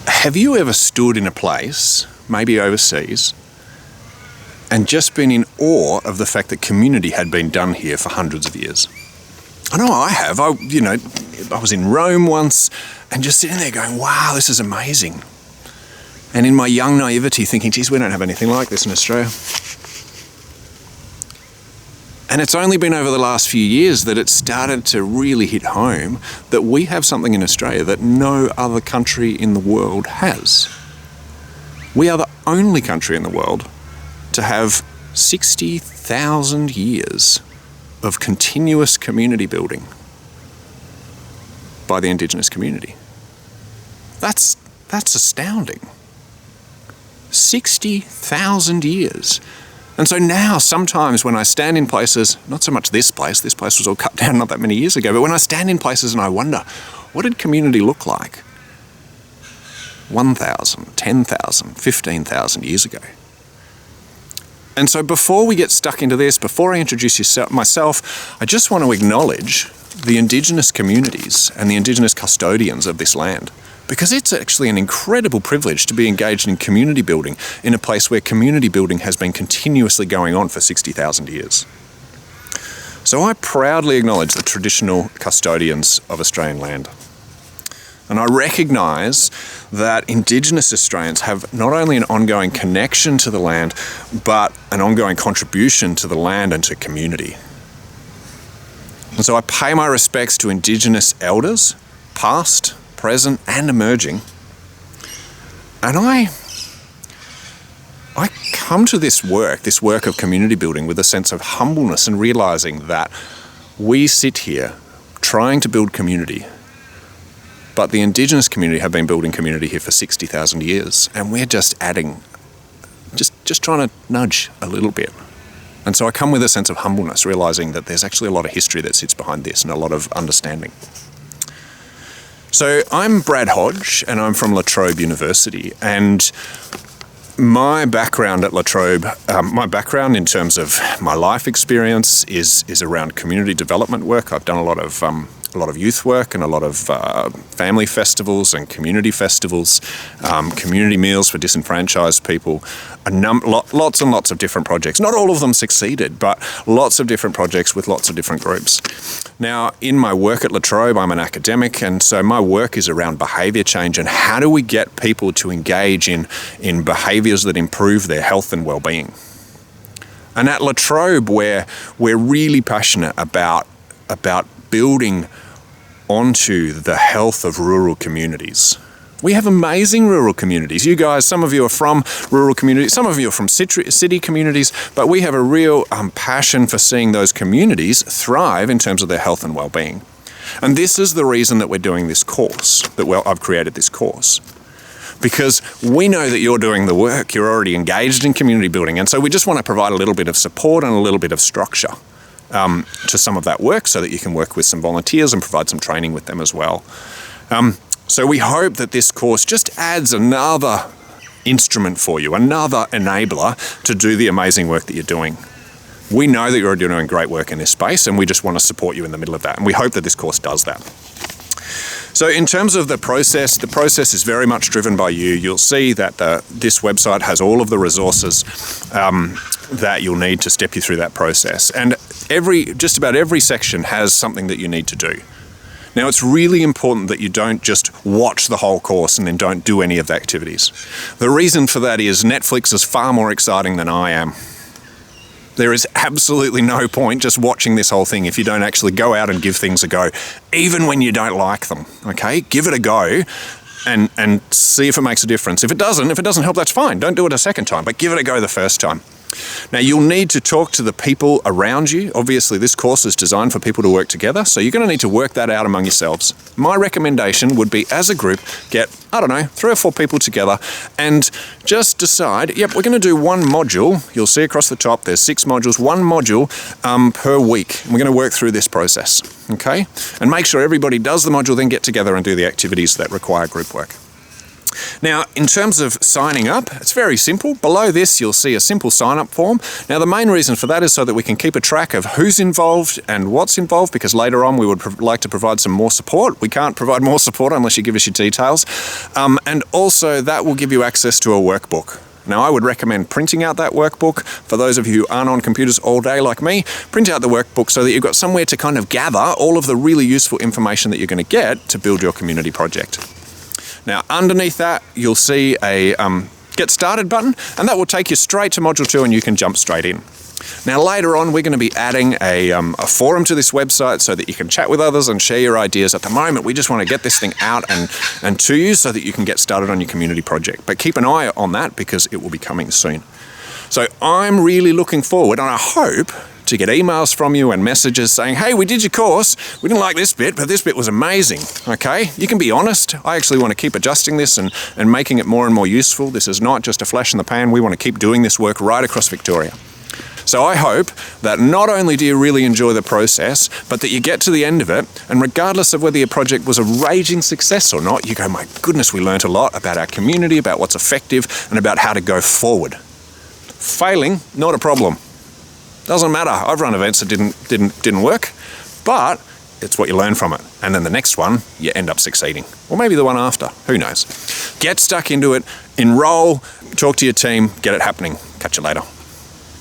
have you ever stood in a place, maybe overseas, and just been in awe of the fact that community had been done here for hundreds of years? I know I have. I was in Rome once and just sitting there going, wow, this is amazing. And in my young naivety thinking, geez, we don't have anything like this in Australia. And it's only been over the last few years that it started to really hit home that we have something in Australia that no other country in the world has. We are the only country in the world to have 60,000 years of continuous community building by the Indigenous community. That's astounding. 60,000 years. And so now sometimes when I stand in places, not so much this place was all cut down not that many years ago, but when I stand in places and I wonder, what did community look like 1,000, 10,000, 15,000 years ago? And so before we get stuck into this, before I introduce myself, I just want to acknowledge the Indigenous communities and the Indigenous custodians of this land. Because it's actually an incredible privilege to be engaged in community building in a place where community building has been continuously going on for 60,000 years. So I proudly acknowledge the traditional custodians of Australian land. And I recognise that Indigenous Australians have not only an ongoing connection to the land, but an ongoing contribution to the land and to community. And so I pay my respects to Indigenous elders, past, present and emerging. And I come to this work of community building with a sense of humbleness and realising that we sit here trying to build community, but the Indigenous community have been building community here for 60,000 years, and we're just adding, just trying to nudge a little bit. And so I come with a sense of humbleness, realising that there's actually a lot of history that sits behind this and a lot of understanding. So I'm Brad Hodge and I'm from La Trobe University, and my background at La Trobe, my background in terms of my life experience is around community development work. I've done a lot of youth work and a lot of family festivals and community festivals, community meals for disenfranchised people, lots and lots of different projects. Not all of them succeeded, but lots of different projects with lots of different groups. Now, in my work at La Trobe, I'm an academic, and so my work is around behaviour change and how do we get people to engage in behaviours that improve their health and well-being. And at La Trobe, we're really passionate about building onto the health of rural communities. We have amazing rural communities. You guys, some of you are from rural communities, some of you are from city communities, but we have a real passion for seeing those communities thrive in terms of their health and well-being. And this is the reason that we're doing this course, I've created this course. Because we know that you're doing the work, you're already engaged in community building, and so we just want to provide a little bit of support and a little bit of structure to some of that work so that you can work with some volunteers and provide some training with them as well. So we hope that this course just adds another instrument for you, another enabler to do the amazing work that you're doing. We know that you're doing great work in this space, and we just want to support you in the middle of that, and we hope that this course does that. So in terms of the process is very much driven by you. You'll see that this website has all of the resources that you'll need to step you through that process. And just about every section has something that you need to do. Now, it's really important that you don't just watch the whole course and then don't do any of the activities. The reason for that is Netflix is far more exciting than I am. There is absolutely no point just watching this whole thing if you don't actually go out and give things a go, even when you don't like them, okay? Give it a go and see if it makes a difference. If it doesn't help, that's fine. Don't do it a second time, but give it a go the first time. Now, you'll need to talk to the people around you. Obviously, this course is designed for people to work together, so you're going to need to work that out among yourselves. My recommendation would be, as a group, get, 3 or 4 people together and just decide, yep, we're going to do one module. You'll see across the top, there's 6 modules, one module per week. And we're going to work through this process, okay? And make sure everybody does the module, then get together and do the activities that require group work. Now, in terms of signing up, it's very simple. Below this, you'll see a simple sign-up form. Now, the main reason for that is so that we can keep a track of who's involved and what's involved, because later on we would like to provide some more support. We can't provide more support unless you give us your details. And also, that will give you access to a workbook. Now, I would recommend printing out that workbook. For those of you who aren't on computers all day like me, print out the workbook so that you've got somewhere to kind of gather all of the really useful information that you're going to get to build your community project. Now, underneath that, you'll see a Get Started button, and that will take you straight to Module 2 and you can jump straight in. Now, later on, we're going to be adding a forum to this website so that you can chat with others and share your ideas. At the moment, we just want to get this thing out and to you so that you can get started on your community project. But keep an eye on that because it will be coming soon. So I'm really looking forward, and I hope to get emails from you and messages saying, hey, we did your course, we didn't like this bit, but this bit was amazing, okay? You can be honest. I actually want to keep adjusting this and making it more and more useful. This is not just a flash in the pan. We want to keep doing this work right across Victoria. So I hope that not only do you really enjoy the process, but that you get to the end of it, and regardless of whether your project was a raging success or not, you go, my goodness, we learnt a lot about our community, about what's effective, and about how to go forward. Failing, not a problem. Doesn't matter. I've run events that didn't work, but it's what you learn from it. And then the next one, you end up succeeding. Or maybe the one after. Who knows? Get stuck into it, enroll, talk to your team, get it happening. Catch you later.